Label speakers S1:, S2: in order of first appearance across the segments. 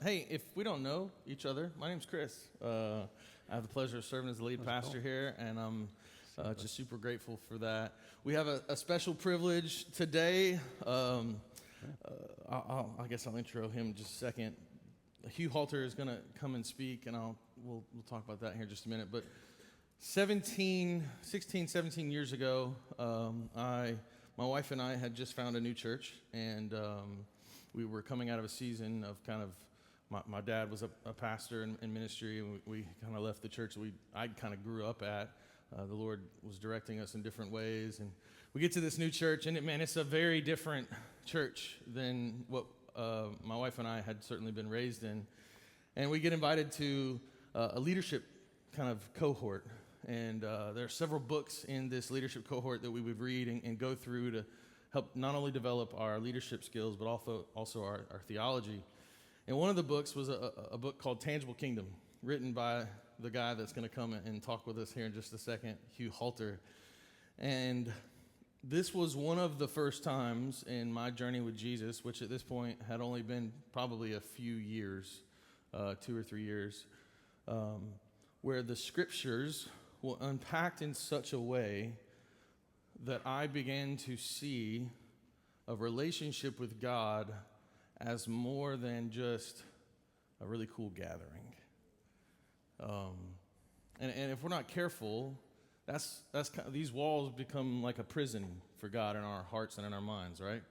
S1: Hey, if we don't know each other, my name's Chris. I have the pleasure of serving as the lead pastor here, and I'm just super grateful for that. We have a special privilege today. I guess I'll intro him in just a second. Hugh Halter is going to come and speak, and we'll talk about that here in just a minute. But 16, 17 years ago, my wife and I had just found a new church, and we were coming out of a season of kind of, my dad was a pastor in ministry, and we kind of left the church I kind of grew up at. The Lord was directing us in different ways, and we get to this new church, and it's a very different church than what my wife and I had certainly been raised in. And we get invited to a leadership kind of cohort, and there are several books in this leadership cohort that we would read and go through to help not only develop our leadership skills, but also our theology. And one of the books was a book called Tangible Kingdom, written by the guy that's going to come and talk with us here in just a second, Hugh Halter. And this was one of the first times in my journey with Jesus, which at this point had only been probably a few years, 2 or 3 years, where the scriptures were unpacked in such a way that I began to see a relationship with God as more than just a really cool gathering. And if we're not careful, that's kind of, these walls become like a prison for God in our hearts and in our minds, right?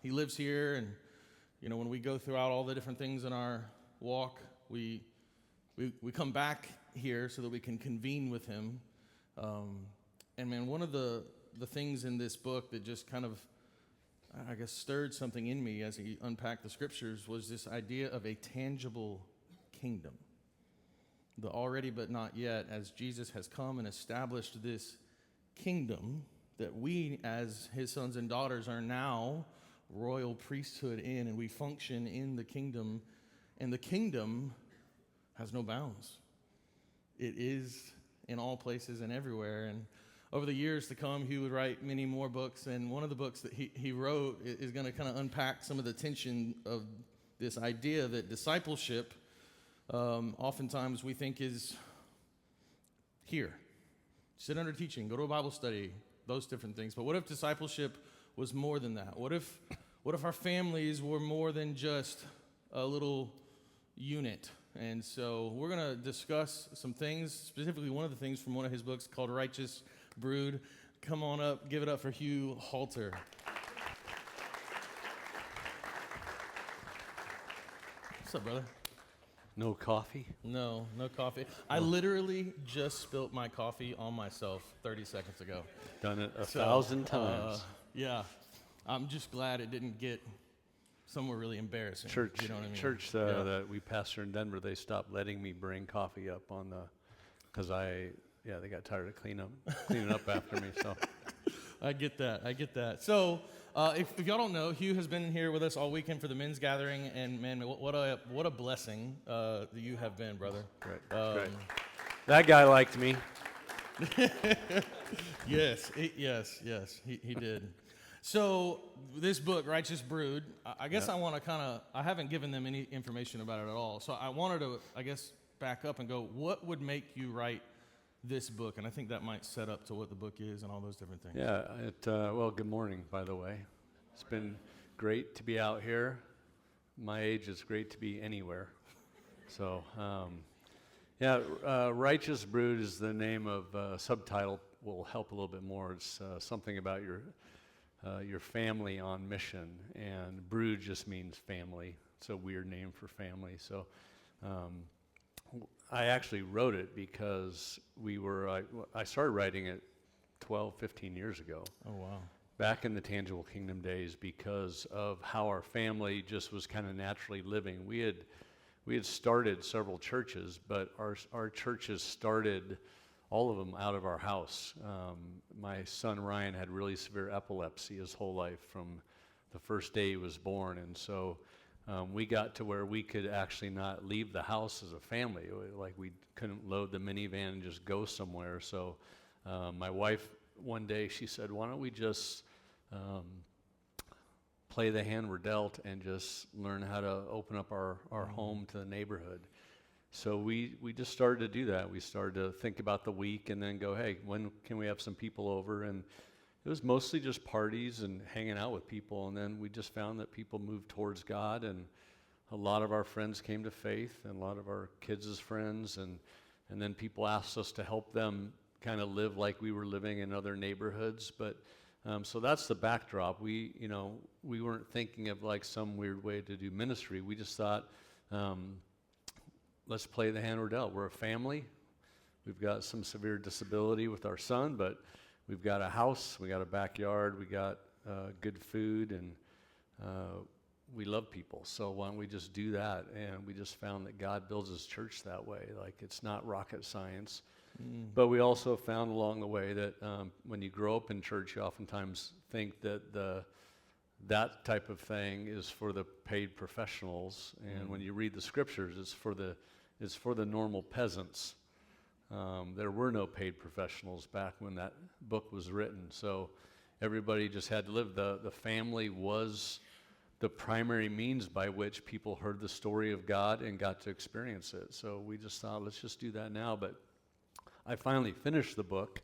S1: He lives here, and when we go throughout all the different things in our walk, we come back here so that we can convene with Him. And man, one of the things in this book that just kind of, I guess, stirred something in me as he unpacked the scriptures was this idea of a tangible kingdom. The already but not yet, as Jesus has come and established this kingdom that we as His sons and daughters are now royal priesthood in, and we function in the kingdom, and the kingdom has no bounds. It is in all places and everywhere. And over the years to come, he would write many more books, and one of the books that he wrote is going to kind of unpack some of the tension of this idea that discipleship, oftentimes we think is here. Sit under teaching, go to a Bible study, those different things. But what if discipleship was more than that? What if our families were more than just a little unit? And so we're going to discuss some things, specifically one of the things from one of his books called Righteous Brood. Come on up, give it up for Hugh Halter. What's up, brother?
S2: No coffee?
S1: No coffee. I literally just spilt my coffee on myself 30 seconds ago.
S2: Done it 1,000 times.
S1: Yeah. I'm just glad it didn't get somewhere really embarrassing.
S2: Church,
S1: you know what I mean?
S2: church that we pastor in Denver, they stopped letting me bring coffee up on the, because they got tired of cleaning up after me. So
S1: I get that. So if y'all don't know, Hugh has been here with us all weekend for the men's gathering, and man, what a blessing that you have been, brother.
S2: Great. That guy liked me.
S1: Yes, he did. So this book, Righteous Brood, I guess I want to I haven't given them any information about it at all. So I wanted to, back up and go, what would make you write this book? And I think that might set up to what the book is and all those different things.
S2: Yeah, well, good morning, by the way. It's been great to be out here. My age, it's great to be anywhere. So, Righteous Brood is the name of subtitle. Will help a little bit more. It's something about your family on mission, and brood just means family. It's a weird name for family. So I actually wrote it because I started writing it 12, 15 years ago.
S1: Oh, wow.
S2: Back in the Tangible Kingdom days, because of how our family just was kind of naturally living. We had started several churches, but our churches started all of them out of our house. My son Ryan had really severe epilepsy his whole life from the first day he was born, and so we got to where we could actually not leave the house as a family. Like, we couldn't load the minivan and just go somewhere. So my wife, one day, she said, why don't we just play the hand we're dealt and just learn how to open up our home to the neighborhood. So we just started to do that. We started to think about the week and then go, hey, when can we have some people over? And it was mostly just parties and hanging out with people. And then we just found that people moved towards God, and a lot of our friends came to faith, and a lot of our kids' friends, and then people asked us to help them kind of live like we were living in other neighborhoods. But so that's the backdrop. We weren't thinking of like some weird way to do ministry. We just thought, let's play the hand we're dealt. We're a family. We've got some severe disability with our son, but we've got a house, we got a backyard, we got good food, and we love people. So why don't we just do that? And we just found that God builds his church that way. Like, it's not rocket science. But we also found along the way that when you grow up in church, you oftentimes think that that type of thing is for the paid professionals. And when you read the scriptures, it's for the normal peasants. There were no paid professionals back when that book was written. So everybody just had to live. The family was the primary means by which people heard the story of God and got to experience it. So we just thought, let's just do that now. But I finally finished the book.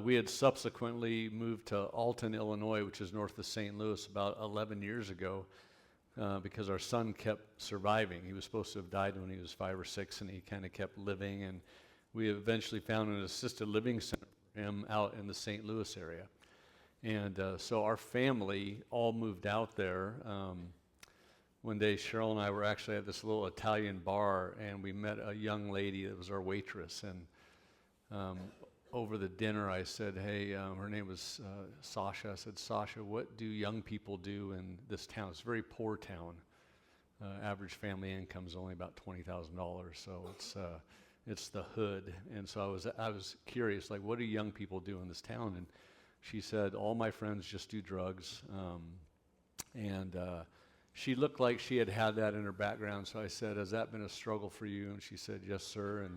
S2: We had subsequently moved to Alton, Illinois, which is north of St. Louis, about 11 years ago, because our son kept surviving. He was supposed to have died when he was 5 or 6, and he kind of kept living. And we eventually found an assisted living center for him out in the St. Louis area. And so our family all moved out there. One day, Cheryl and I were actually at this little Italian bar, and we met a young lady that was our waitress. And over the dinner, I said, hey, her name was Sasha. I said, Sasha, what do young people do in this town? It's a very poor town. Average family income is only about $20,000, so it's the hood. And so I was curious, like, what do young people do in this town? And she said, all my friends just do drugs. And she looked like she had that in her background. So I said, has that been a struggle for you? And she said, yes, sir.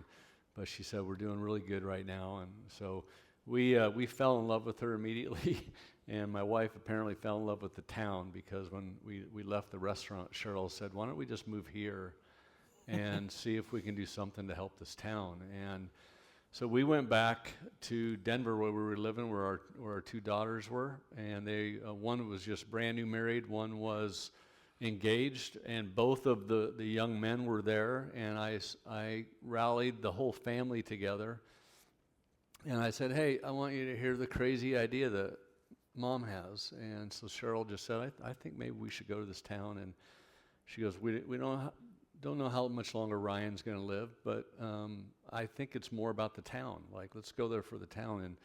S2: But she said, we're doing really good right now. And so we fell in love with her immediately. And my wife apparently fell in love with the town, because when we left the restaurant, Cheryl said, why don't we just move here and see if we can do something to help this town? And so we went back to Denver, where we were living, where our 2 daughters were. And one was just brand new married, one was engaged, and both of the young men were there. And I rallied the whole family together, and I said, hey, I want you to hear the crazy idea that Mom has. And so Cheryl just said, I think maybe we should go to this town. And she goes, we don't know how much longer Ryan's going to live, but I think it's more about the town. Like, let's go there for the town.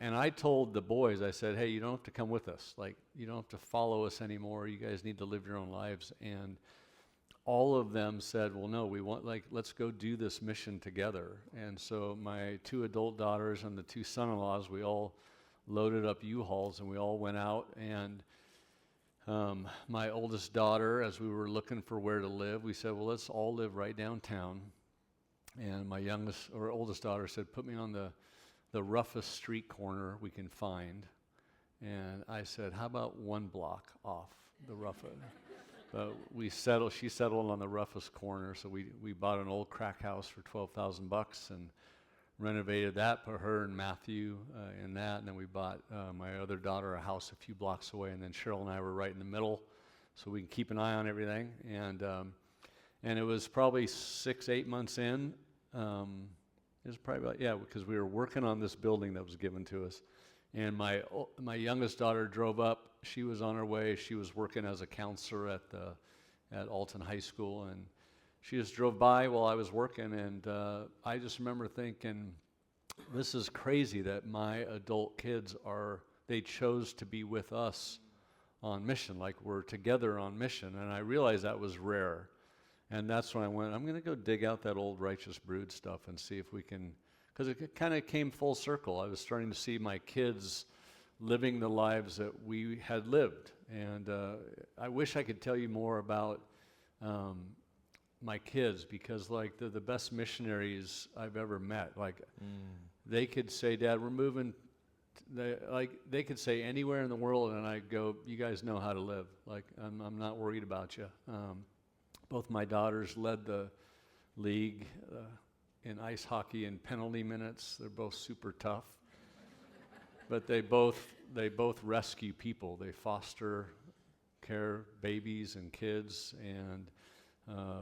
S2: And I told the boys, I said, hey, you don't have to come with us. Like, you don't have to follow us anymore. You guys need to live your own lives. And all of them said, well, no, let's go do this mission together. And so my 2 adult daughters and the 2 son-in-laws, we all loaded up U-Hauls, and we all went out. And my oldest daughter, as we were looking for where to live, we said, well, let's all live right downtown. And my oldest daughter said, put me on the roughest street corner we can find. And I said, how about 1 block off the roughest? But she settled on the roughest corner, so we bought an old crack house for $12,000 and renovated that, put her and Matthew in that, and then we bought my other daughter a house a few blocks away, and then Cheryl and I were right in the middle, so we can keep an eye on everything. And it was probably 6-8 months in. It was probably because we were working on this building that was given to us, and my youngest daughter drove up. She was on her way. She was working as a counselor at Alton High School, and she just drove by while I was working, and I just remember thinking, this is crazy that my adult kids they chose to be with us on mission, like we're together on mission. And I realized that was rare. And that's when I went, I'm going to go dig out that old Righteous Brood stuff and see if we can, because it kind of came full circle. I was starting to see my kids living the lives that we had lived. And I wish I could tell you more about my kids, because like they're the best missionaries I've ever met. Like they could say, Dad, we're moving They could say anywhere in the world, and I go, you guys know how to live. Like, I'm not worried about you. Both my daughters led the league in ice hockey in penalty minutes. They're both super tough, but they both rescue people. They foster care babies and kids, and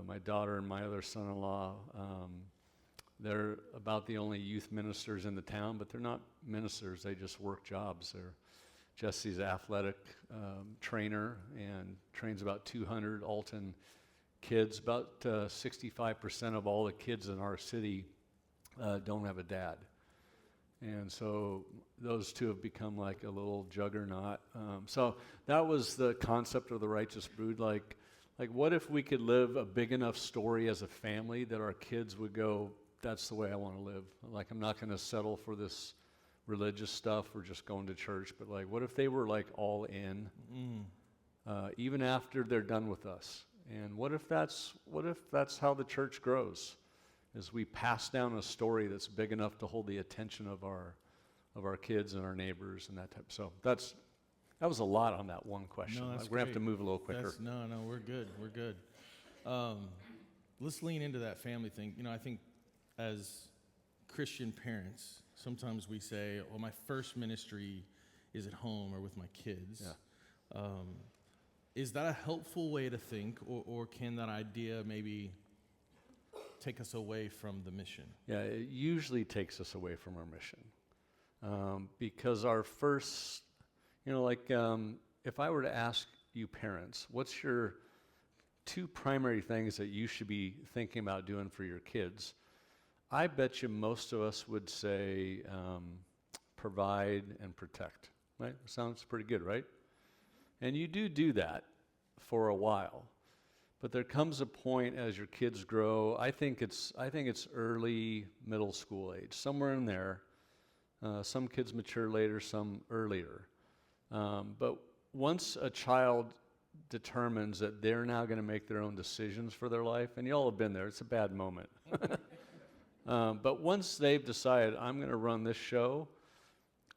S2: my daughter and my other son-in-law, they're about the only youth ministers in the town, but they're not ministers. They just work jobs. Jesse's athletic trainer and trains about 200 Alton kids. About 65% of all the kids in our city don't have a dad. And so those two have become like a little juggernaut. So that was the concept of the Righteous Brood. Like what if we could live a big enough story as a family that our kids would go, that's the way I want to live. Like, I'm not going to settle for this religious stuff or just going to church, but like, what if they were like all in, even after they're done with us? And what if that's how the church grows, as we pass down a story that's big enough to hold the attention of our kids and our neighbors and that type. So that was a lot on that one question.
S1: No, that's
S2: We're going to have to
S1: great.
S2: move a little quicker.
S1: No, we're good. We're good. Let's lean into that family thing. You know, I think as Christian parents, sometimes we say, well, my first ministry is at home or with my kids.
S2: Yeah.
S1: Is that a helpful way to think, or can that idea maybe take us away from the mission?
S2: Yeah, it usually takes us away from our mission. Because our first, if I were to ask you parents, what's your two primary things that you should be thinking about doing for your kids? I bet you most of us would say provide and protect, right? Sounds pretty good, right? And you do that for a while. But there comes a point as your kids grow, I think it's early middle school age, somewhere in there. Some kids mature later, some earlier. But once a child determines that they're now going to make their own decisions for their life, and you all have been there, it's a bad moment. But once they've decided, I'm going to run this show,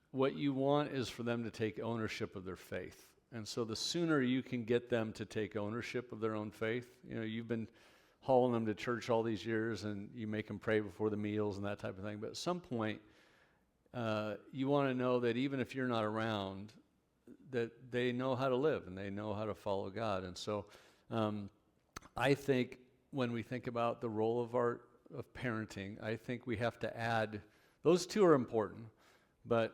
S2: what you want is for them to take ownership of their faith. And so the sooner you can get them to take ownership of their own faith, you've been hauling them to church all these years and you make them pray before the meals and that type of thing. But at some point, you want to know that even if you're not around, that they know how to live and they know how to follow God. And so I think when we think about the role of parenting, I think we have to add, those two are important, but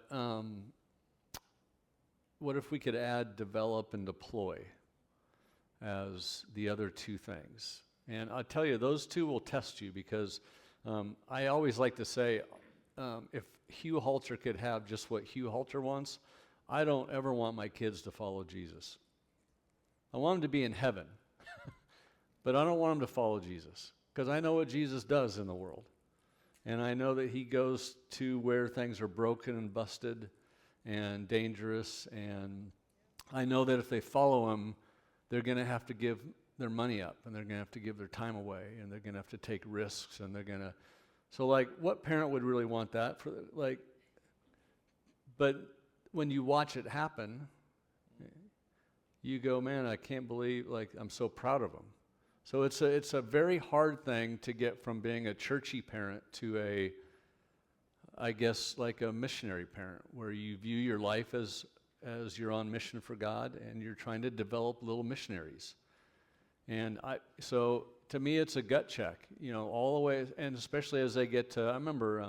S2: what if we could add develop and deploy as the other two things? And I'll tell you, those two will test you, because I always like to say, if Hugh Halter could have just what Hugh Halter wants, I don't ever want my kids to follow Jesus. I want them to be in heaven, but I don't want them to follow Jesus, because I know what Jesus does in the world. And I know that he goes to where things are broken and busted and dangerous, and I know that if they follow him, they're going to have to give their money up, and they're going to have to give their time away, and they're going to have to take risks, and they're going to, so like, what parent would really want that for, like, but when you watch it happen, you go, man, I can't believe, like, I'm so proud of them. So it's a very hard thing to get from being a churchy parent to I guess, like a missionary parent, where you view your life as you're on mission for God and you're trying to develop little missionaries. And so to me, it's a gut check, all the way, and especially as they get to, I remember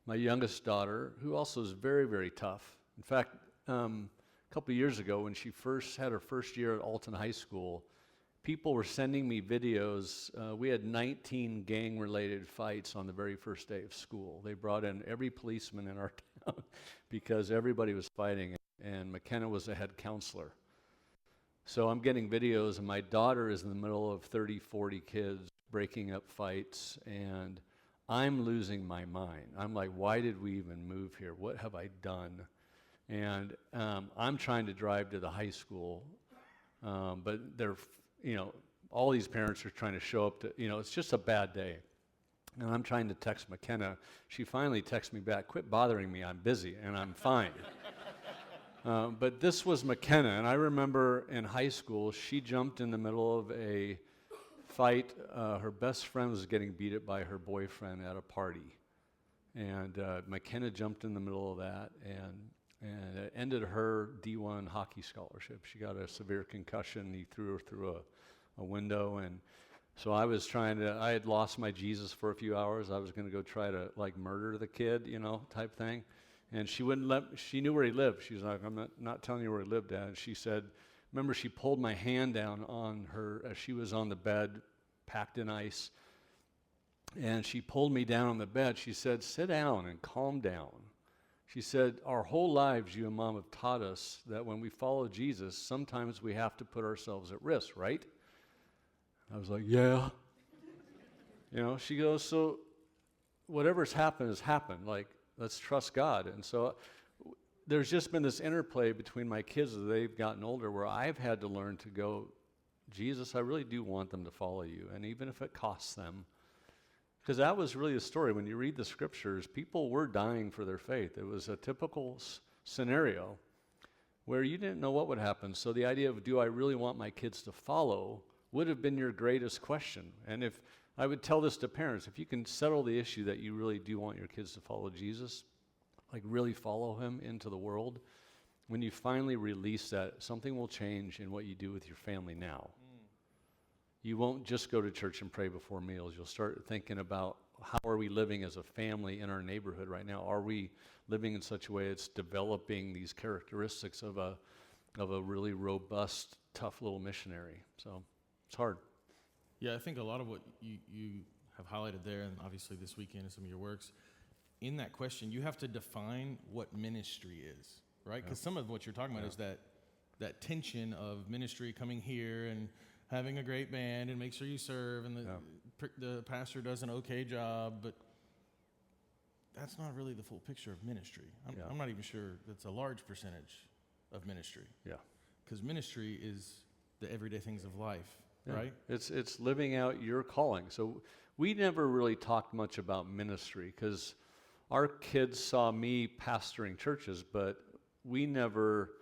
S2: my youngest daughter, who also is very, very tough. In fact, a couple of years ago, when she first had her first year at Alton High School, people were sending me videos. We had 19 gang-related fights on the very first day of school. They brought in every policeman in our town because everybody was fighting, and McKenna was the head counselor. So I'm getting videos, and my daughter is in the middle of 30, 40 kids breaking up fights, and I'm losing my mind. I'm like, why did we even move here? What have I done? And I'm trying to drive to the high school, but they're all these parents are trying to show up to, it's just a bad day. And I'm trying to text McKenna. She finally texts me back, "Quit bothering me, I'm busy," and I'm fine. But this was McKenna, and I remember in high school, she jumped in the middle of a fight. Her best friend was getting beat up by her boyfriend at a party. And McKenna jumped in the middle of that, and it ended her D1 hockey scholarship. She got a severe concussion. He threw her through a window, and so I had lost my Jesus for a few hours. I was going to go try to like murder the kid, type thing. And she she knew where he lived. She was like, "I'm not telling you where he lived at." And she said, remember, she pulled my hand down on her as she was on the bed, packed in ice. And she pulled me down on the bed. She said, "Sit down and calm down." She said, "Our whole lives, you and Mom have taught us that when we follow Jesus, sometimes we have to put ourselves at risk, right?" I was like, "Yeah." She goes, "So whatever's happened has happened. Like, let's trust God." And so there's just been this interplay between my kids as they've gotten older where I've had to learn to go, "Jesus, I really do want them to follow you. And even if it costs them," because that was really the story. When you read the scriptures, people were dying for their faith. It was a typical scenario where you didn't know what would happen. So the idea of, do I really want my kids to follow, would have been your greatest question. And if I would tell this to parents, if you can settle the issue that you really do want your kids to follow Jesus, like really follow him into the world, when you finally release that, something will change in what you do with your family now. You won't just go to church and pray before meals. You'll start thinking about, how are we living as a family in our neighborhood right now? Are we living in such a way it's developing these characteristics of a really robust, tough little missionary? So it's hard.
S1: Yeah, I think a lot of what you have highlighted there, and obviously this weekend in some of your works, in that question, you have to define what ministry is, right? Because some of what you're talking about is that tension of ministry coming here and having a great band and make sure you serve, and the pastor does an okay job, but that's not really the full picture of ministry. I'm not even sure that's a large percentage of ministry.
S2: Yeah.
S1: Because ministry is the everyday things of life.
S2: Yeah.
S1: Right?
S2: It's living out your calling. So we never really talked much about ministry because our kids saw me pastoring churches, but we never,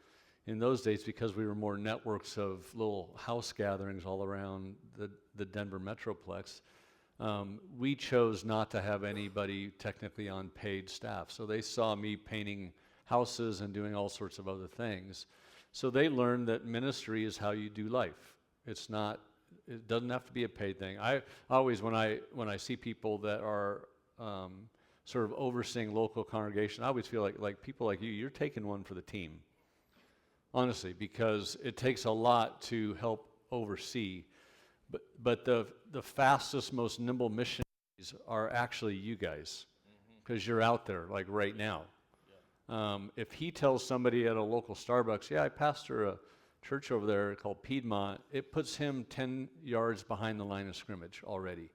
S2: in those days, because we were more networks of little house gatherings all around the Denver Metroplex, we chose not to have anybody technically on paid staff. So they saw me painting houses and doing all sorts of other things. So they learned that ministry is how you do life. It doesn't have to be a paid thing. I always, when I see people that are sort of overseeing local congregation, I always feel like people like you, you're taking one for the team, honestly, because it takes a lot to help oversee. But the fastest, most nimble missionaries are actually you guys, because you're out there like right now. Yeah. If he tells somebody at a local Starbucks, "Yeah, I pastor a church over there called Piedmont," it puts him 10 yards behind the line of scrimmage already,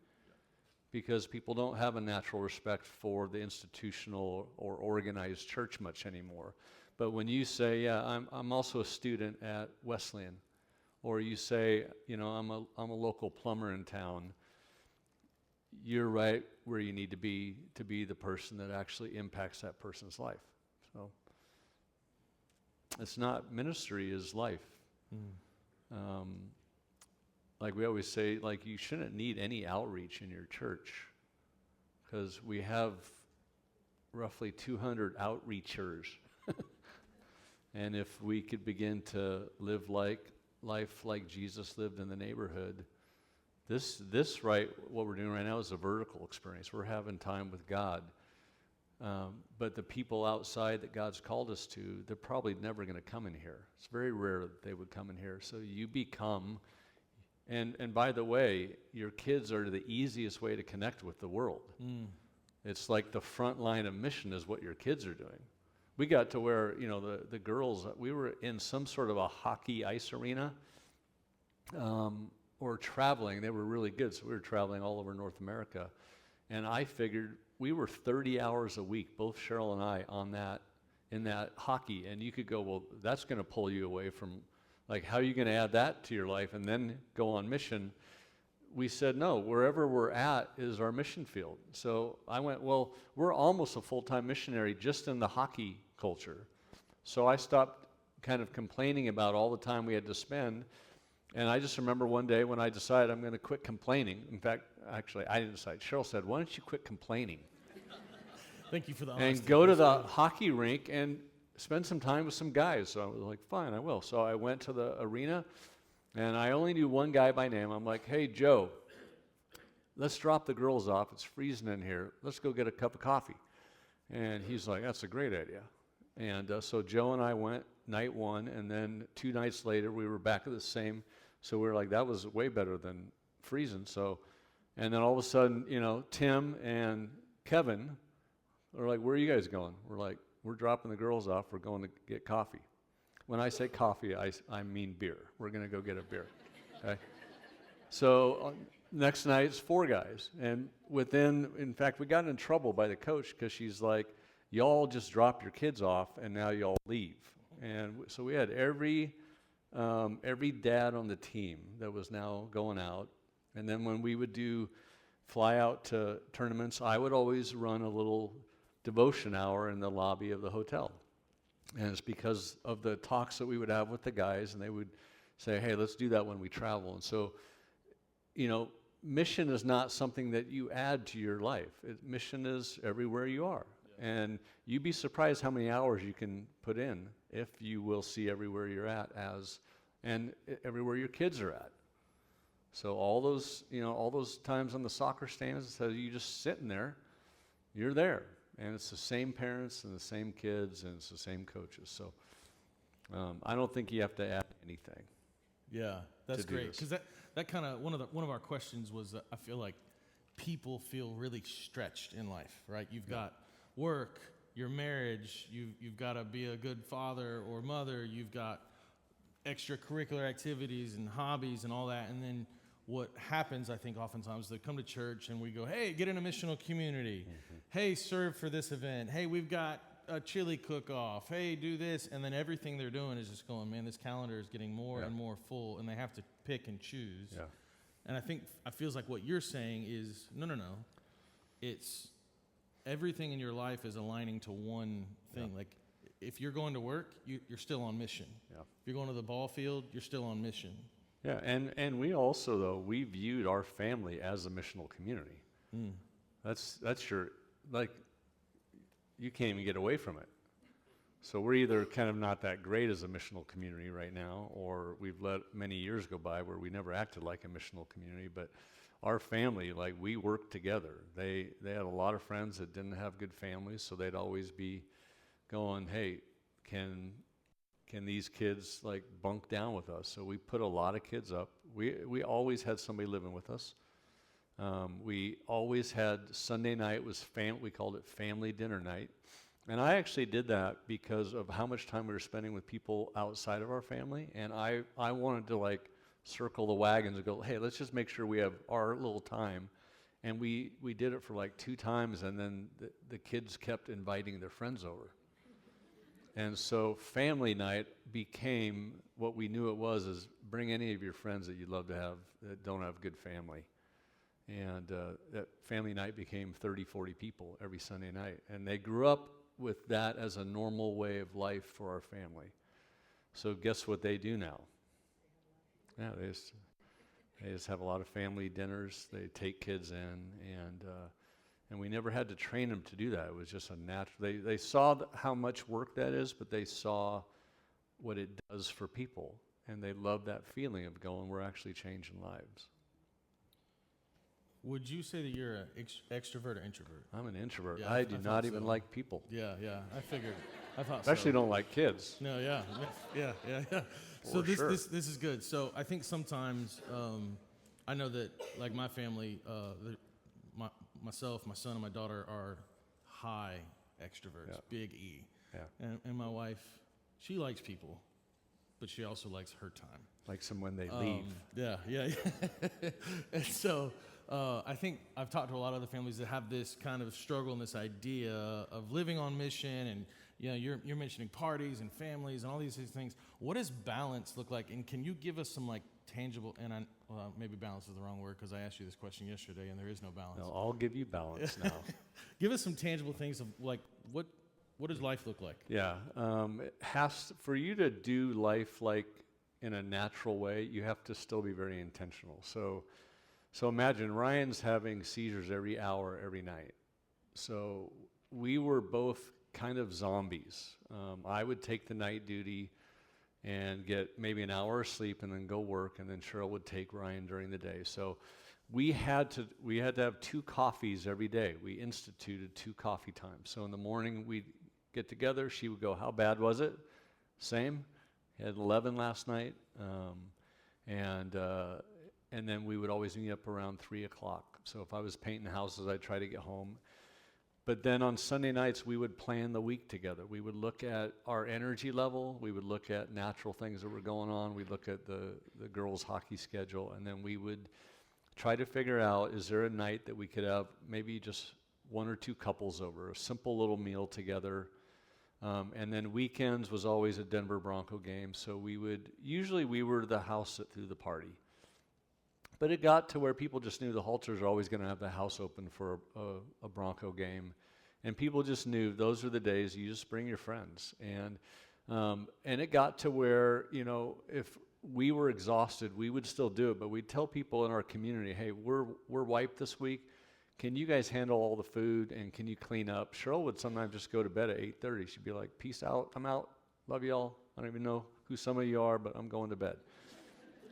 S2: because people don't have a natural respect for the institutional or organized church much anymore. But when you say, "Yeah, I'm also a student at Wesleyan," or you say, I'm a local plumber in town," you're right where you need to be the person that actually impacts that person's life. So it's not, ministry is life. Like we always say, like, you shouldn't need any outreach in your church, because we have roughly 200 outreachers. And if we could begin to live life like Jesus lived in the neighborhood, this right, what we're doing right now is a vertical experience. We're having time with God. But the people outside that God's called us to, they're probably never going to come in here. It's very rare that they would come in here. So you become, and by the way, your kids are the easiest way to connect with the world. It's like the front line of mission is what your kids are doing. We got to where, the girls, we were in some sort of a hockey ice arena, or traveling. They were really good, so we were traveling all over North America. And I figured we were 30 hours a week, both Cheryl and I, in that hockey. And you could go, well, that's going to pull you away from, like, how are you going to add that to your life and then go on mission? we said, no, wherever we're at is our mission field. So I went, well, we're almost a full-time missionary just in the hockey culture. So I stopped kind of complaining about all the time we had to spend. And I just remember one day when I decided I'm going to quit complaining. In fact, actually, I didn't decide. Cheryl said, why don't you quit complaining?
S1: Thank you for the honesty.
S2: And go to the hockey rink and spend some time with some guys. So I was like, fine, I will. So I went to the arena, and I only knew one guy by name. I'm like, hey, Joe, let's drop the girls off. It's freezing in here. Let's go get a cup of coffee. And he's like, that's a great idea. And so Joe and I went night one, and then 2 nights later, we were back at the same. So we were like, that was way better than freezing. So, and then all of a sudden, Tim and Kevin are like, where are you guys going? We're like, we're dropping the girls off. We're going to get coffee. When I say coffee, I mean beer. We're going to go get a beer. Okay? So next night, it's 4 guys. And in fact, we got in trouble by the coach because she's like, y'all just dropped your kids off, and now y'all leave. And so we had every dad on the team that was now going out. And then when we would fly out to tournaments, I would always run a little devotion hour in the lobby of the hotel. And it's because of the talks that we would have with the guys, and they would say, hey, let's do that when we travel. And so, mission is not something that you add to your life. Mission is everywhere you are. Yeah. And you'd be surprised how many hours you can put in if you will see everywhere you're at and everywhere your kids are at. So all those times on the soccer stands, instead of you just sitting there, you're there. And it's the same parents and the same kids and it's the same coaches. So I don't think you have to add anything.
S1: Yeah, that's great. Because that kind of one of our questions was I feel like people feel really stretched in life, right? You've got work, your marriage, you've got to be a good father or mother, you've got extracurricular activities and hobbies and all that, and then what happens, I think, oftentimes, they come to church and we go, hey, get in a missional community. Mm-hmm. Hey, serve for this event. Hey, we've got a chili cook-off. Hey, do this. And then everything they're doing is just going, man, this calendar is getting more and more full, and they have to pick and choose. Yeah. And I feels like what you're saying is, no. It's everything in your life is aligning to one thing. Yeah. Like, if you're going to work, you're still on mission. Yeah. If you're going to the ball field, you're still on mission.
S2: Yeah, and we also, though, we viewed our family as a missional community. Mm. That's your, like, you can't even get away from it. So we're either kind of not that great as a missional community right now, or we've let many years go by where we never acted like a missional community. But our family, like, we worked together. They had a lot of friends that didn't have good families, so they'd always be going, hey, can these kids like bunk down with us? So we put a lot of kids up. We always had somebody living with us. We always had Sunday night was we called it family dinner night. And I actually did that because of how much time we were spending with people outside of our family. And I wanted to like circle the wagons and go, hey, let's just make sure we have our little time. And we did it for like 2 times, and then the kids kept inviting their friends over. And so family night became what we knew it was, is bring any of your friends that you'd love to have that don't have good family. And that family night became 30, 40 people every Sunday night. And they grew up with that as a normal way of life for our family. So guess what they do now? Yeah, they just have a lot of family dinners. They take kids in, and we never had to train them to do that. It was just a natural. They saw how much work that is, but they saw what it does for people, and they loved that feeling of going, we're actually changing lives.
S1: Would you say that you're an extrovert or introvert?
S2: I'm an introvert. Yeah, I do not even like people.
S1: Yeah, I figured. I thought
S2: Especially don't like kids.
S1: No, yeah. So this is good. So I think sometimes I know that like my family, myself, my son, and my daughter are high extroverts, big E. Yeah. And my wife, she likes people, but she also likes her time.
S2: Likes them when they leave.
S1: Yeah. And so I think I've talked to a lot of other families that have this kind of struggle and this idea of living on mission and, you're mentioning parties and families and all these things. What does balance look like? And can you give us some like tangible, and maybe balance is the wrong word because I asked you this question yesterday and there is no balance.
S2: No, I'll give you balance now.
S1: Give us some tangible things of like, what does life look like?
S2: Yeah, for you to do life like in a natural way, you have to still be very intentional. So imagine Ryan's having seizures every hour, every night. So we were both kind of zombies. I would take the night duty and get maybe an hour of sleep and then go work, and then Cheryl would take Ryan during the day. So we had to have 2 coffees every day. We instituted 2 coffee times. So in the morning we'd get together. She would go, "How bad was it?" Same. Had 11 last night, and then we would always meet up around 3 o'clock. So if I was painting houses, I'd try to get home. But then on Sunday nights, we would plan the week together. We would look at our energy level. We would look at natural things that were going on. We'd look at the girls' hockey schedule, and then we would try to figure out, is there a night that we could have maybe just 1 or 2 couples over, a simple little meal together. And then weekends was always a Denver Bronco game. So usually we were the house that threw the party. But it got to where people just knew the Halters are always going to have the house open for a Bronco game. And people just knew those are the days you just bring your friends. And it got to where, if we were exhausted, we would still do it. But we'd tell people in our community, hey, we're wiped this week. Can you guys handle all the food, and can you clean up? Cheryl would sometimes just go to bed at 8:30. She'd be like, peace out, I'm out, love y'all. I don't even know who some of you are, but I'm going to bed.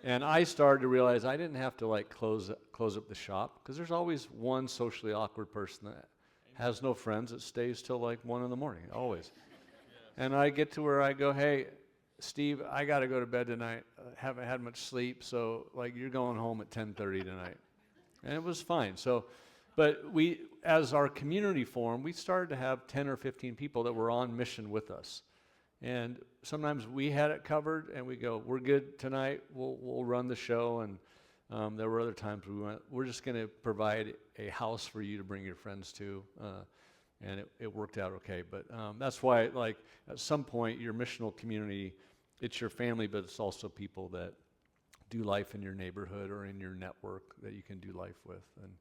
S2: And I started to realize I didn't have to like close up the shop, because there's always one socially awkward person that has no friends that stays till like 1 in the morning, always. And I get to where I go, hey, Steve, I got to go to bed tonight. Haven't had much sleep, so like you're going home at 10:30 tonight. And it was fine. But as our community formed, we started to have 10 or 15 people that were on mission with us. And sometimes we had it covered, and we go, we're good tonight, we'll run the show. And there were other times we're just going to provide a house for you to bring your friends to. And it worked out okay. But that's why, like, at some point, your missional community, it's your family, but it's also people that do life in your neighborhood or in your network that you can do life with. And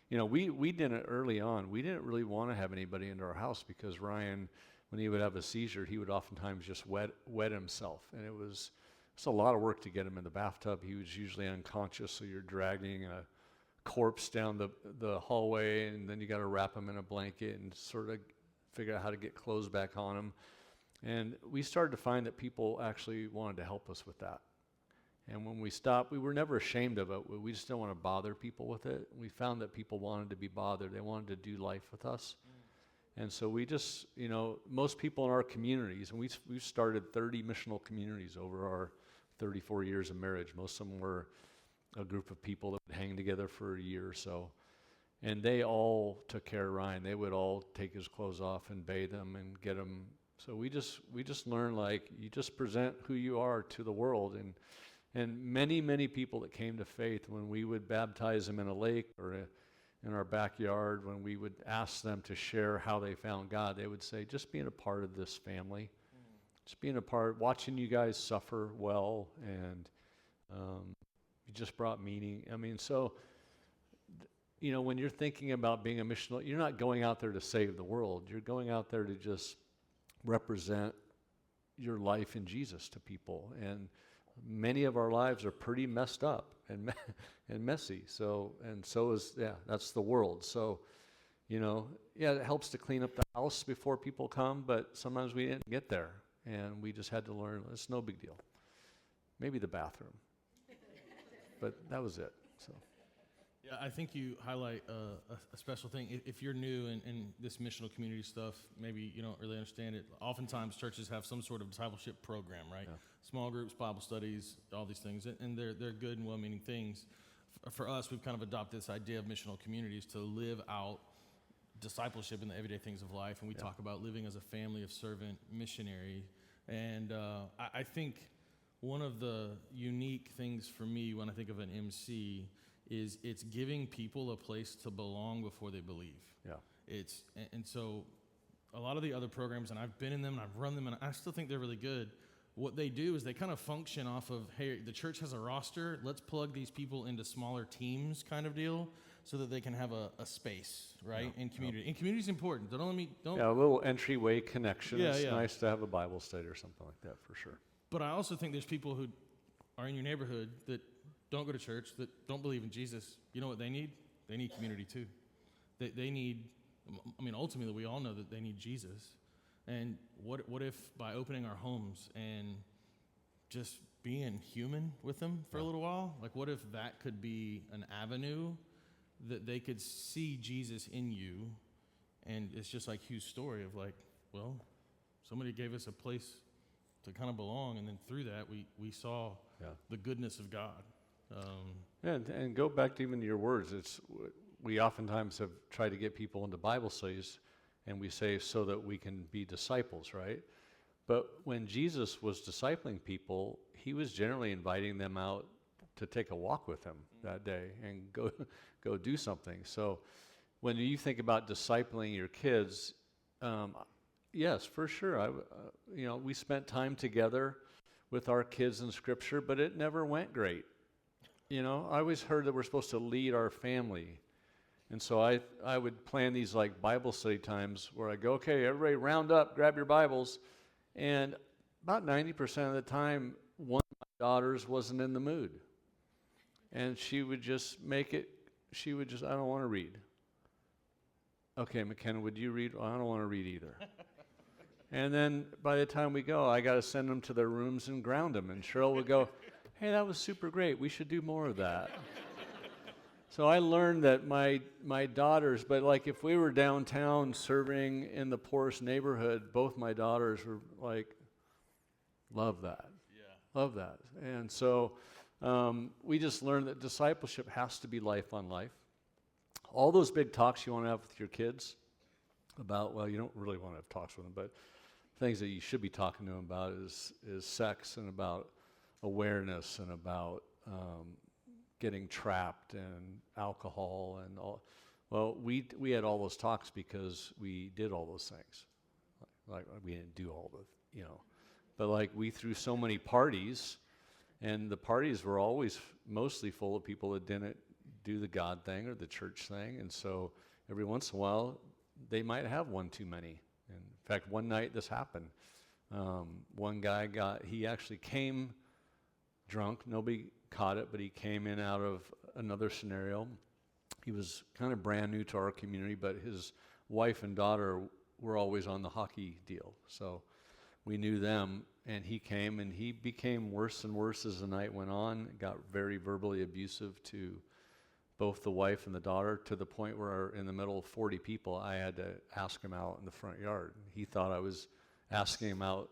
S2: we did it early on. We didn't really want to have anybody into our house, because Ryan, when he would have a seizure, he would oftentimes just wet himself. And it's a lot of work to get him in the bathtub. He was usually unconscious, so you're dragging a corpse down the hallway, and then you got to wrap him in a blanket and sort of figure out how to get clothes back on him. And we started to find that people actually wanted to help us with that. And when we stopped, we were never ashamed of it. We just didn't want to bother people with it. We found that people wanted to be bothered. They wanted to do life with us. And so we just, most people in our communities, and we've started 30 missional communities over our 34 years of marriage. Most of them were a group of people that would hang together for a year or so. And they all took care of Ryan. They would all take his clothes off and bathe him and get him. So we just learned, like, you just present who you are to the world. And many, many people that came to faith, when we would baptize them in a lake or in our backyard, when we would ask them to share how they found God, they would say, just being a part of this family, just being a part, watching you guys suffer well, and you just brought meaning. I mean, so, when you're thinking about being a missionary, you're not going out there to save the world. You're going out there to just represent your life in Jesus to people. And many of our lives are pretty messed up and messy. So that's the world. So, it helps to clean up the house before people come, but sometimes we didn't get there, and we just had to learn it's no big deal. Maybe the bathroom, but that was it. So.
S1: Yeah, I think you highlight a special thing. If you're new in this missional community stuff, maybe you don't really understand it. Oftentimes, churches have some sort of discipleship program, right? Yeah. Small groups, Bible studies, all these things, and they're good and well-meaning things. For us, we've kind of adopted this idea of missional communities to live out discipleship in the everyday things of life, and we talk about living as a family of servant missionary. And I think one of the unique things for me when I think of an MC is it's giving people a place to belong before they believe.
S2: Yeah.
S1: And so a lot of the other programs, and I've been in them and I've run them, and I still think they're really good. What they do is they kind of function off of, hey, the church has a roster, let's plug these people into smaller teams kind of deal so that they can have a space, right, in community. And community is important. Don't.
S2: Yeah, a little entryway connection.
S1: Yeah,
S2: It's
S1: yeah.
S2: nice to have a Bible study or something like that for sure.
S1: But I also think there's people who are in your neighborhood that don't go to church, that don't believe in Jesus. You know what they need? They need community too. They need, I mean, ultimately we all know that they need Jesus. And what if by opening our homes and just being human with them for a little while, like what if that could be an avenue that they could see Jesus in you? And it's just like Hugh's story of like, well, somebody gave us a place to kind of belong, and then through that we saw the goodness of God.
S2: And go back to even your words. We oftentimes have tried to get people into Bible studies, and we say so that we can be disciples, right? But when Jesus was discipling people, he was generally inviting them out to take a walk with him that day and go do something. So when you think about discipling your kids, yes, for sure. We spent time together with our kids in Scripture, but it never went great. I always heard that we're supposed to lead our family. And so I would plan these like Bible study times where I go, okay, everybody round up, grab your Bibles. And about 90% of the time, one of my daughters wasn't in the mood. And she would just I don't want to read. Okay, McKenna, would you read? Well, I don't want to read either. And then by the time we go, I got to send them to their rooms and ground them. And Cheryl would go, hey, that was super great. We should do more of that. So I learned that my daughters, but like if we were downtown serving in the poorest neighborhood, both my daughters were like, love that. Yeah. Love that. And so we just learned that discipleship has to be life on life. All those big talks you want to have with your kids about, well, you don't really want to have talks with them, but things that you should be talking to them about is sex and about awareness and about getting trapped and alcohol and all. Well, we had all those talks because we did all those things. Like we didn't do all the, but like we threw so many parties, and the parties were always mostly full of people that didn't do the God thing or the church thing, and so every once in a while they might have one too many. And in fact, one night this happened. One guy he actually came drunk. Nobody caught it, but he came in out of another scenario. He was kind of brand new to our community, but his wife and daughter were always on the hockey deal. So we knew them, and he came, and he became worse and worse as the night went on, got very verbally abusive to both the wife and the daughter, to the point where in the middle of 40 people, I had to ask him out in the front yard. He thought I was asking him out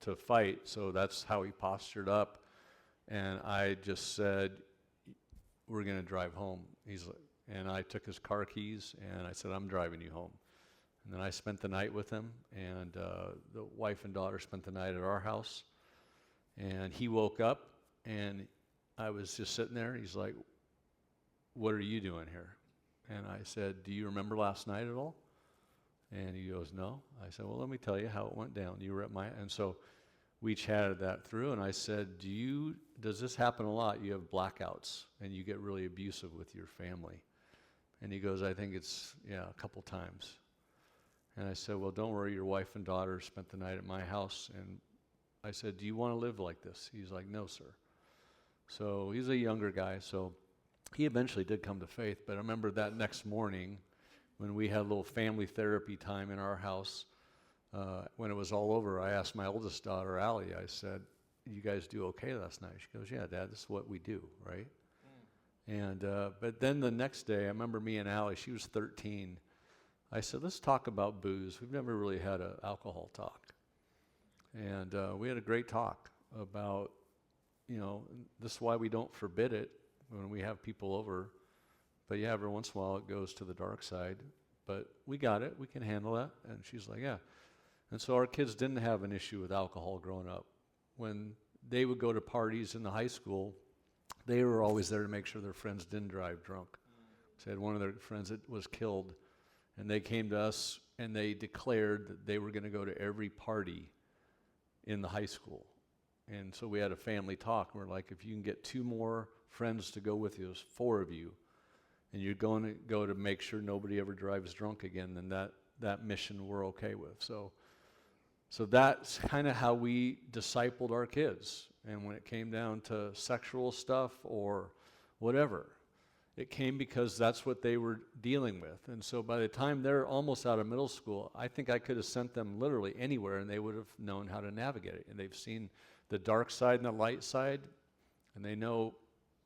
S2: to fight, so that's how he postured up. And I just said, we're going to drive home. And I took his car keys, and I said, I'm driving you home. And then I spent the night with him, and the wife and daughter spent the night at our house. And he woke up, and I was just sitting there. He's like, what are you doing here? And I said, do you remember last night at all? And he goes, no. I said, well, let me tell you how it went down. You were at and so we chatted that through, and I said, does this happen a lot? You have blackouts, and you get really abusive with your family. And he goes, I think it's, a couple times. And I said, well, don't worry, your wife and daughter spent the night at my house. And I said, do you want to live like this? He's like, no, sir. So he's a younger guy, so he eventually did come to faith. But I remember that next morning when we had a little family therapy time in our house, when it was all over, I asked my oldest daughter, Allie, I said, you guys do okay last night? She goes, yeah, Dad, this is what we do, right? And but then the next day, I remember me and Allie, she was 13. I said, let's talk about booze. We've never really had an alcohol talk. And we had a great talk about, this is why we don't forbid it when we have people over. But yeah, every once in a while it goes to the dark side. But we got it. We can handle that. And she's like, yeah. And so our kids didn't have an issue with alcohol growing up. When they would go to parties in the high school, they were always there to make sure their friends didn't drive drunk. So they had one of their friends that was killed, And they came to us and they declared that they were going to go to every party in the high school. And so we had a family talk. We're like, if you can get 2 more friends to go with you, there's 4 of you, and you're going to go to make sure nobody ever drives drunk again, then that mission we're okay with. So that's kind of how we discipled our kids. And when it came down to sexual stuff or whatever, it came because that's what they were dealing with. And so by the time they're almost out of middle school, I think I could have sent them literally anywhere and they would have known how to navigate it. And they've seen the dark side and the light side, and they know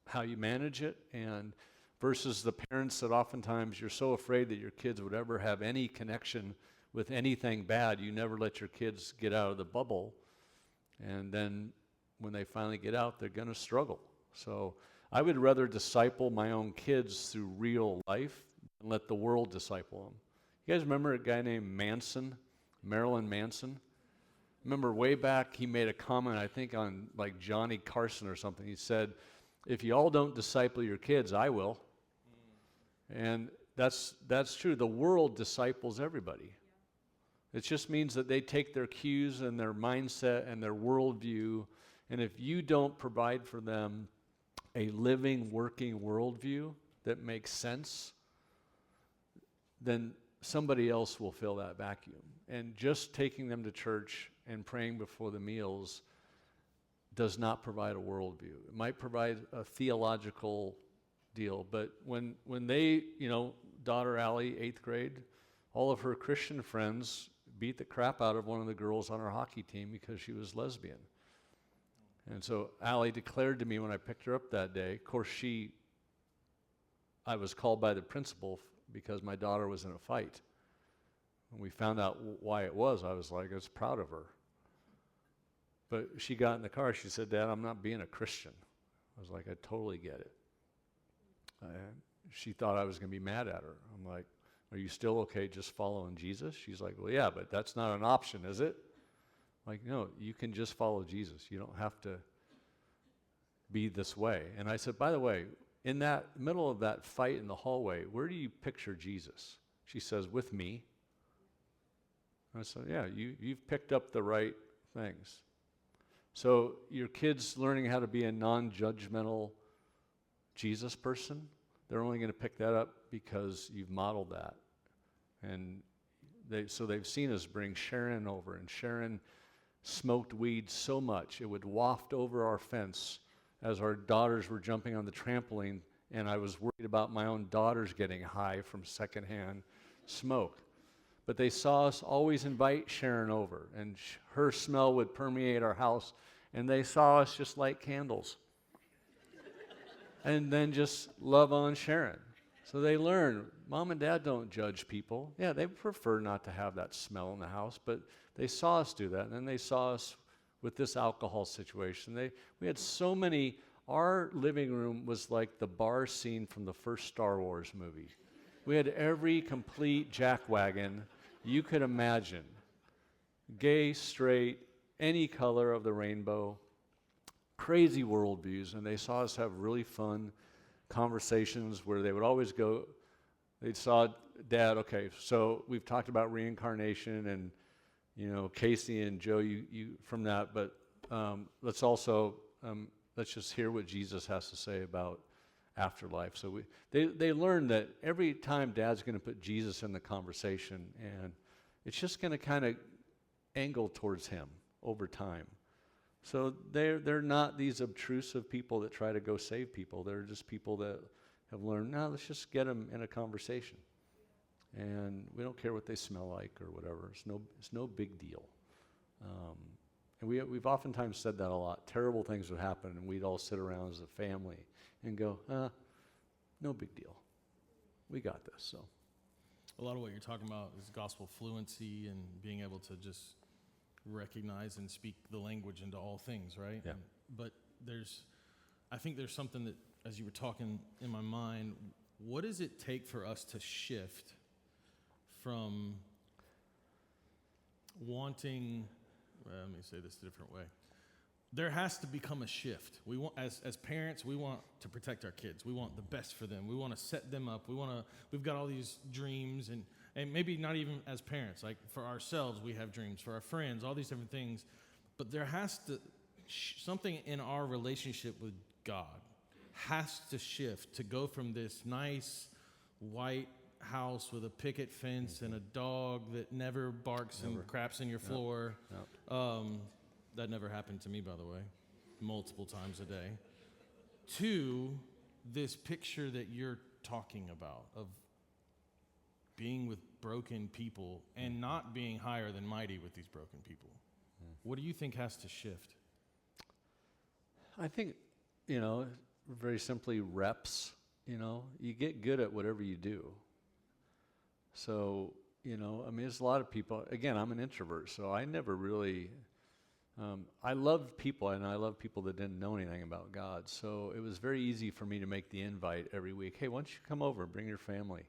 S2: how you manage it. And versus the parents that oftentimes you're so afraid that your kids would ever have any connection with anything bad, you never let your kids get out of the bubble. And then when they finally get out, they're going to struggle. So I would rather disciple my own kids through real life and let the world disciple them. You guys remember a guy named Manson, Marilyn Manson? Remember way back he made a comment, I think on like Johnny Carson or something. He said, if you all don't disciple your kids, I will. And that's true. The world disciples everybody. It just means that they take their cues and their mindset and their worldview, and if you don't provide for them a living, working worldview that makes sense, then somebody else will fill that vacuum. And just taking them to church and praying before the meals does not provide a worldview. It might provide a theological deal, but when they, daughter Allie, 8th grade, all of her Christian friends beat the crap out of one of the girls on our hockey team because she was lesbian. And so Allie declared to me when I picked her up that day, of course I was called by the principal because my daughter was in a fight. When we found out why it was, I was like, I was proud of her. But she got in the car, she said, Dad, I'm not being a Christian. I was like, I totally get it. She thought I was going to be mad at her. I'm like, are you still okay just following Jesus? She's like, well, yeah, but that's not an option, is it? I'm like, no, you can just follow Jesus. You don't have to be this way. And I said, by the way, in that middle of that fight in the hallway, where do you picture Jesus? She says, with me. I said, yeah, you've picked up the right things. So your kids learning how to be a non-judgmental Jesus person, they're only going to pick that up because you've modeled that. And they've seen us bring Sharon over, and Sharon smoked weed so much it would waft over our fence as our daughters were jumping on the trampoline, and I was worried about my own daughters getting high from secondhand smoke. But they saw us always invite Sharon over, and her smell would permeate our house, and they saw us just light candles and then just love on Sharon. So they learn, Mom and Dad don't judge people. Yeah, they prefer not to have that smell in the house, but they saw us do that, and then they saw us with this alcohol situation. We had so many, our living room was like the bar scene from the first Star Wars movie. We had every complete jackwagon you could imagine. Gay, straight, any color of the rainbow, crazy worldviews, and they saw us have really fun conversations where they would always go, they saw Dad, okay, so we've talked about reincarnation and, Casey and Joe, you from that, but let's just hear what Jesus has to say about afterlife. So they learned that every time Dad's going to put Jesus in the conversation, and it's just going to kind of angle towards him over time. So they're not these obtrusive people that try to go save people. They're just people that have learned, no, let's just get them in a conversation. And we don't care what they smell like or whatever. It's no big deal. And we've oftentimes said that a lot. Terrible things would happen, and we'd all sit around as a family and go, no big deal. We got this. So,
S1: a lot of what you're talking about is gospel fluency and being able to just recognize and speak the language into all things, right?
S2: Yeah.
S1: But I think there's something that, as you were talking in my mind, what does it take for us to shift from wanting, let me say this a different way. There has to become a shift. We want, as parents, we want to protect our kids. We want the best for them. We want to set them up. We've got all these dreams, And maybe not even as parents. Like for ourselves, we have dreams. For our friends, all these different things. But there has to, something in our relationship with God has to shift to go from this nice white house with a picket fence and a dog that never barks and craps in your floor. That never happened to me, by the way, multiple times a day. To this picture that you're talking about of being with broken people and not being higher than mighty with these broken people. What do you think has to shift?
S2: I think, very simply reps, you get good at whatever you do. So, there's a lot of people, again, I'm an introvert, so I never really, I loved people, and I love people that didn't know anything about God. So it was very easy for me to make the invite every week. Hey, why don't you come over and bring your family?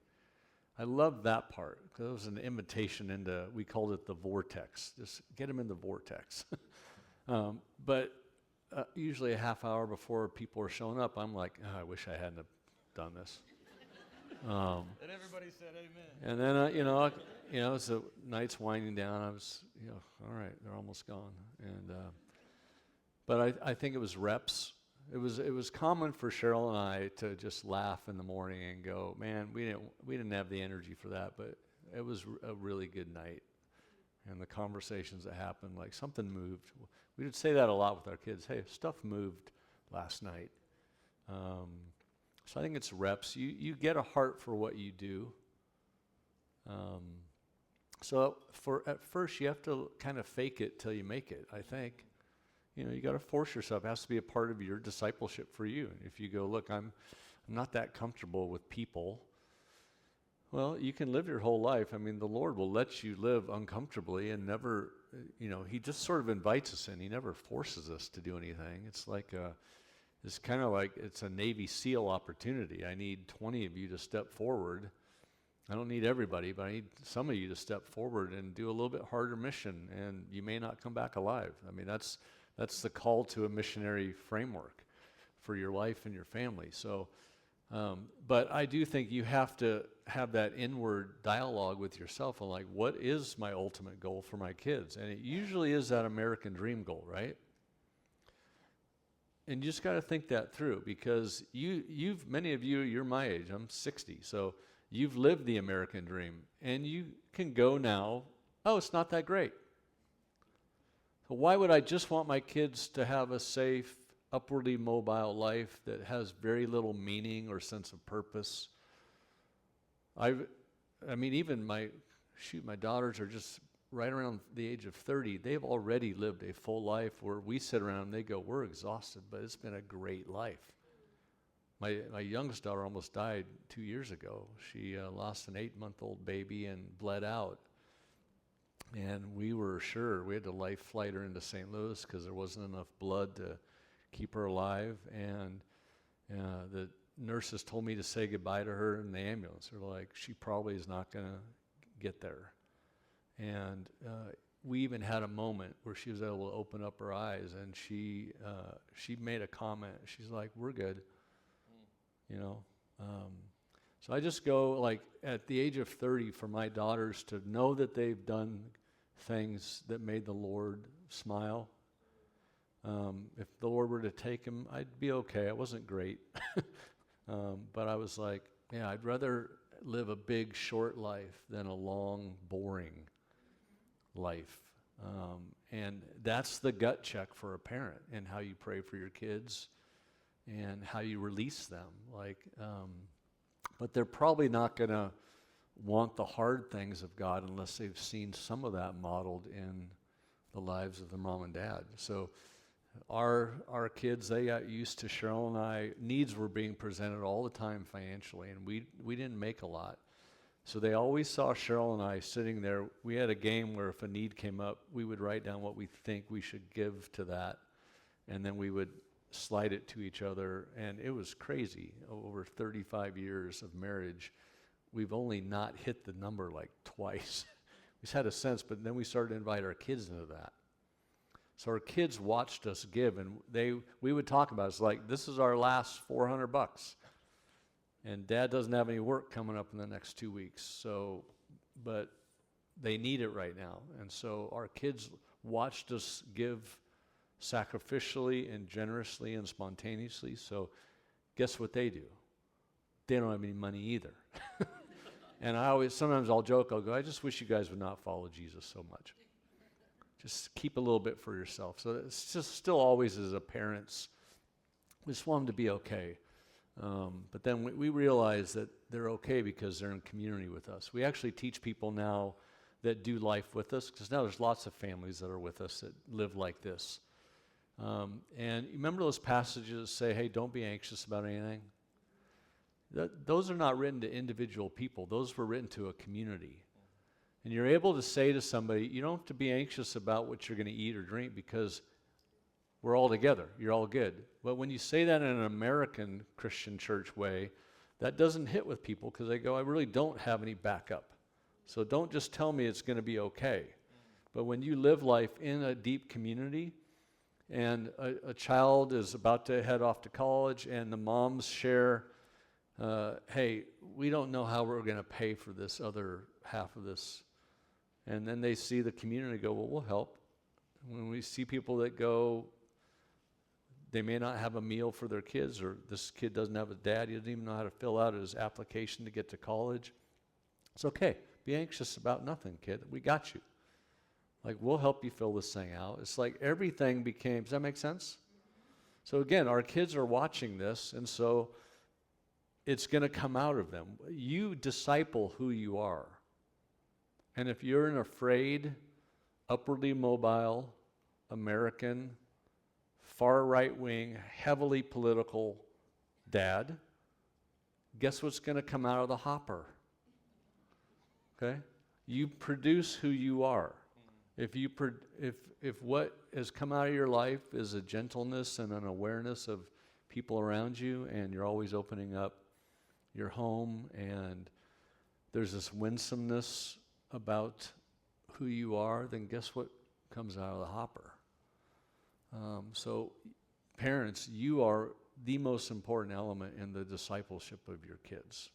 S2: I loved that part because it was an invitation into, we called it the vortex. Just get them in the vortex. But usually a half hour before people are showing up, I'm like, I wish I hadn't have done this.
S1: And everybody said amen.
S2: And then, as the night's winding down, I was, all right, they're almost gone. And but I think it was reps. It was common for Cheryl and I to just laugh in the morning and go, man, we didn't have the energy for that, but it was a really good night. And the conversations that happened, like something moved. We would say that a lot with our kids. Hey, stuff moved last night. So I think it's reps. You get a heart for what you do. So at first you have to kind of fake it till you make it, I think. You got to force yourself. It has to be a part of your discipleship for you. And if you go, look, I'm not that comfortable with people. Well, you can live your whole life. The Lord will let you live uncomfortably and never, he just sort of invites us in. He never forces us to do anything. It's like it's kind of like it's a Navy SEAL opportunity. I need 20 of you to step forward. I don't need everybody, but I need some of you to step forward and do a little bit harder mission, and you may not come back alive. That's the call to a missionary framework for your life and your family. So, but I do think you have to have that inward dialogue with yourself on like, what is my ultimate goal for my kids? And it usually is that American dream goal, right? And you just got to think that through because many of you, you're my age, I'm 60, so you've lived the American dream and you can go now, oh, it's not that great. So why would I just want my kids to have a safe, upwardly mobile life that has very little meaning or sense of purpose? Even my daughters are just right around the age of 30. They've already lived a full life where we sit around and they go, we're exhausted, but it's been a great life. My youngest daughter almost died 2 years ago. She lost an 8-month-old baby and bled out. And we were sure we had to life flight her into St. Louis because there wasn't enough blood to keep her alive. And the nurses told me to say goodbye to her in the ambulance. They're like, she probably is not going to get there. And we even had a moment where she was able to open up her eyes, and she made a comment. She's like, we're good. So I just go, like, at the age of 30, for my daughters to know that they've done things that made the Lord smile. If the Lord were to take them, I'd be okay. It wasn't great. But I was like, yeah, I'd rather live a big, short life than a long, boring life. And that's the gut check for a parent, and how you pray for your kids and how you release them. But they're probably not going to want the hard things of God unless they've seen some of that modeled in the lives of their mom and dad. So our kids, they got used to Cheryl and I. Needs were being presented all the time financially, and we didn't make a lot. So they always saw Cheryl and I sitting there. We had a game where if a need came up, we would write down what we think we should give to that, and then we would slide it to each other. And it was crazy. Over 35 years of marriage, we've only not hit the number like twice. We just had a sense, but then we started to invite our kids into that. So our kids watched us give, and we would talk about it. It's like, this is our last $400. And Dad doesn't have any work coming up in the next 2 weeks. So, but they need it right now. And so our kids watched us give sacrificially and generously and spontaneously. So guess what they do? They don't have any money either. And sometimes I'll joke, I'll go, I just wish you guys would not follow Jesus so much. Just keep a little bit for yourself. So it's just still always as a parents, we just want them to be okay. But then we realize that they're okay because they're in community with us. We actually teach people now that do life with us, because now there's lots of families that are with us that live like this. And you remember those passages that say, hey, don't be anxious about anything? Those are not written to individual people. Those were written to a community. And you're able to say to somebody, you don't have to be anxious about what you're going to eat or drink because we're all together. You're all good. But when you say that in an American Christian church way, that doesn't hit with people because they go, I really don't have any backup. So don't just tell me it's going to be okay. But when you live life in a deep community and a child is about to head off to college and the moms share, hey, we don't know how we're going to pay for this other half of this. And then they see the community go, well, we'll help. When we see people that go, they may not have a meal for their kids, or this kid doesn't have a dad, he doesn't even know how to fill out his application to get to college. It's okay. Be anxious about nothing, kid. We got you. Like, we'll help you fill this thing out. It's like everything became, does that make sense? So again, our kids are watching this, and so it's going to come out of them. You disciple who you are. And if you're an afraid, upwardly mobile, American, far right-wing, heavily political dad, guess what's going to come out of the hopper? Okay? You produce who you are. If what has come out of your life is a gentleness and an awareness of people around you, and you're always opening up your home, and there's this winsomeness about who you are, then guess what comes out of the hopper? So parents, you are the most important element in the discipleship of your kids.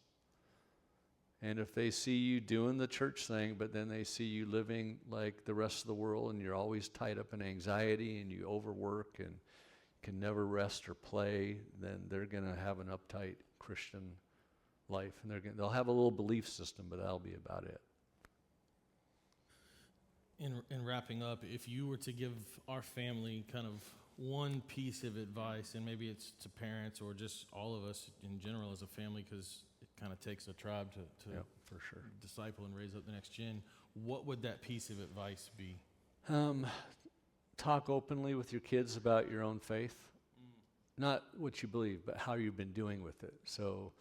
S2: And if they see you doing the church thing, but then they see you living like the rest of the world and you're always tied up in anxiety and you overwork and can never rest or play, then they're going to have an uptight Christian life. And they'll have a little belief system, but that'll be about it.
S1: In wrapping up, if you were to give our family kind of one piece of advice, and maybe it's to parents or just all of us in general as a family, because it kind of takes a tribe to
S2: Yeah, for sure.
S1: disciple and raise up the next gen, what would that piece of advice be?
S2: Talk openly with your kids about your own faith. Not what you believe, but how you've been doing with it. So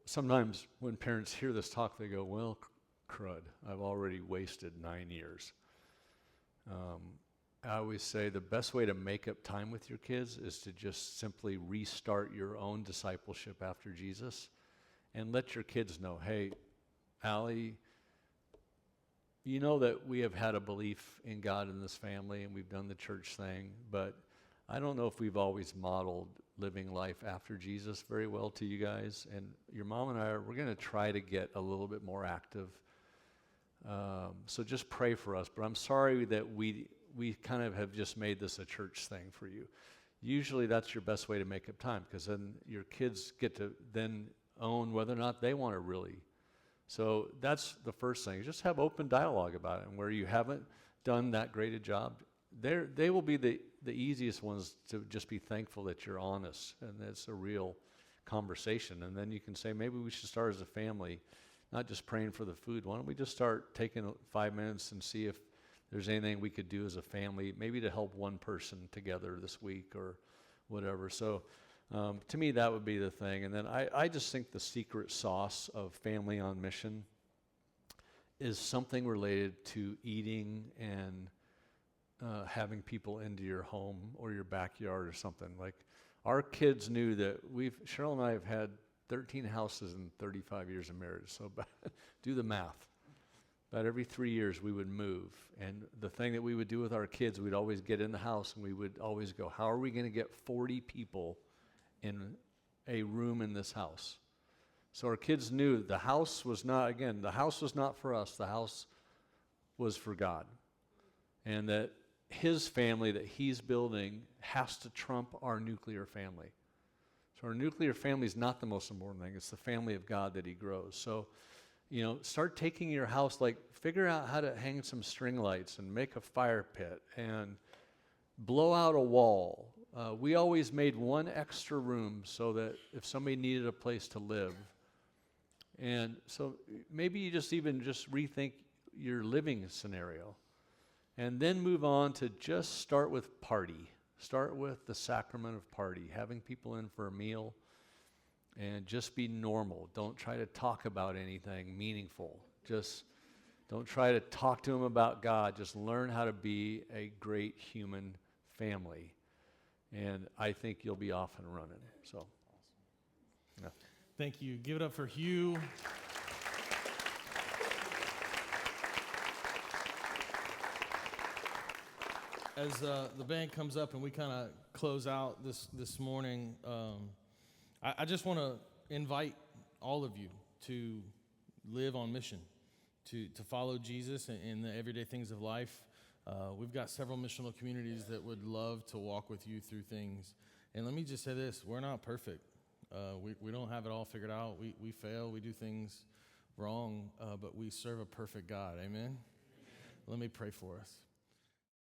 S2: sometimes when parents hear this talk, they go, well, crud, I've already wasted 9 years. I always say the best way to make up time with your kids is to just simply restart your own discipleship after Jesus and let your kids know, hey, Allie, you know that we have had a belief in God in this family and we've done the church thing, but I don't know if we've always modeled living life after Jesus very well to you guys. And your mom and I, we're going to try to get a little bit more active. So just pray for us. But I'm sorry that we kind of have just made this a church thing for you. Usually that's your best way to make up time, because then your kids get to then own whether or not they want to really. So that's the first thing. Just have open dialogue about it. And where you haven't done that great a job, they will be the easiest ones to just be thankful that you're honest and it's a real conversation. And then you can say, maybe we should start as a family, not just praying for the food. Why don't we just start taking 5 minutes and see if there's anything we could do as a family, maybe to help one person together this week or whatever. So to me, that would be the thing. And then I just think the secret sauce of family on mission is something related to eating and having people into your home or your backyard or something. Like our kids knew that Cheryl and I have had 13 houses in 35 years of marriage. So do the math. About every 3 years we would move. And the thing that we would do with our kids, we'd always get in the house and we would always go, how are we going to get 40 people in a room in this house? So our kids knew the house was not, again, the house was not for us. The house was for God. And that his family that he's building has to trump our nuclear family. So our nuclear family is not the most important thing. It's the family of God that he grows. So, start taking your house, figure out how to hang some string lights and make a fire pit and blow out a wall. We always made one extra room so that if somebody needed a place to live. And so maybe you just rethink your living scenario. And then move on to just start with party. Start with the sacrament of party, having people in for a meal, and just be normal. Don't try to talk about anything meaningful. Just don't try to talk to them about God. Just learn how to be a great human family. And I think you'll be off and running. So, yeah.
S1: Thank you. Give it up for Hugh. As the band comes up and we kind of close out this morning, I just want to invite all of you to live on mission, to follow Jesus in the everyday things of life. We've got several missional communities that would love to walk with you through things. And let me just say this, we're not perfect. We don't have it all figured out. We fail, we do things wrong, but we serve a perfect God. Amen? Let me pray for us.